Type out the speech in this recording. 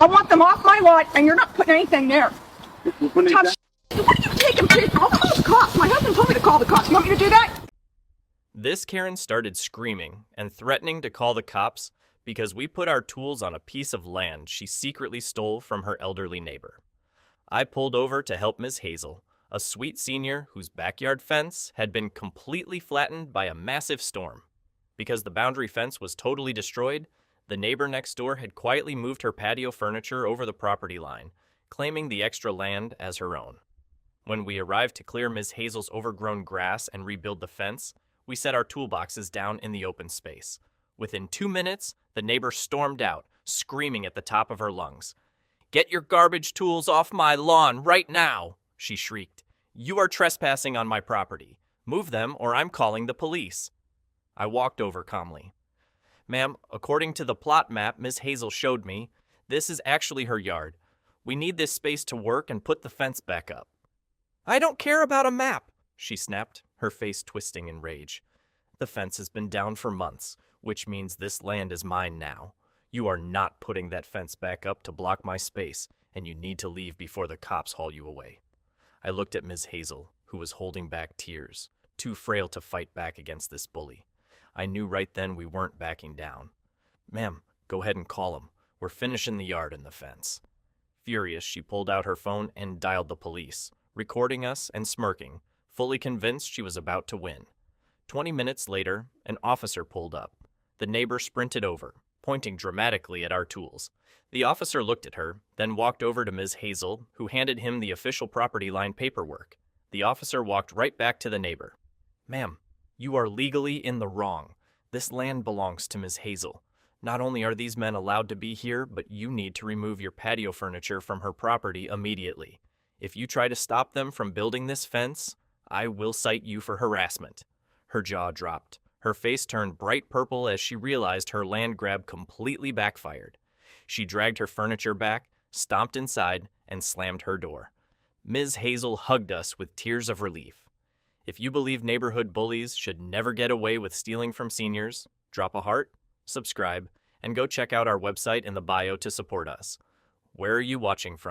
I want them off my lot, and you're not putting anything there. What Tough What are you taking pictures? I'll call the cops. My husband told me to call the cops. You want me to do that? This Karen started screaming and threatening to call the cops because we put our tools on a piece of land she secretly stole from her elderly neighbor. I pulled over to help Ms. Hazel, a sweet senior whose backyard fence had been completely flattened by a massive storm. Because the boundary fence was totally destroyed, the neighbor next door had quietly moved her patio furniture over the property line, claiming the extra land as her own. When we arrived to clear Ms. Hazel's overgrown grass and rebuild the fence, we set our toolboxes down in the open space. Within 2 minutes, the neighbor stormed out, screaming at the top of her lungs. "Get your garbage tools off my lawn right now," she shrieked. "You are trespassing on my property. Move them or I'm calling the police." I walked over calmly. "Ma'am, according to the plot map Ms. Hazel showed me, this is actually her yard. We need this space to work and put the fence back up." "I don't care about a map," she snapped, her face twisting in rage. "The fence has been down for months, which means this land is mine now. You are not putting that fence back up to block my space, and you need to leave before the cops haul you away." I looked at Ms. Hazel, who was holding back tears, too frail to fight back against this bully. I knew right then we weren't backing down. "Ma'am, go ahead and call him. We're finishing the yard and the fence." Furious, she pulled out her phone and dialed the police, recording us and smirking, fully convinced she was about to win. 20 minutes later, an officer pulled up. The neighbor sprinted over, pointing dramatically at our tools. The officer looked at her, then walked over to Ms. Hazel, who handed him the official property line paperwork. The officer walked right back to the neighbor. "Ma'am, you are legally in the wrong. This land belongs to Ms. Hazel. Not only are these men allowed to be here, but you need to remove your patio furniture from her property immediately. If you try to stop them from building this fence, I will cite you for harassment." Her jaw dropped. Her face turned bright purple as she realized her land grab completely backfired. She dragged her furniture back, stomped inside, and slammed her door. Ms. Hazel hugged us with tears of relief. If you believe neighborhood bullies should never get away with stealing from seniors, drop a heart, subscribe, and go check out our website in the bio to support us. Where are you watching from?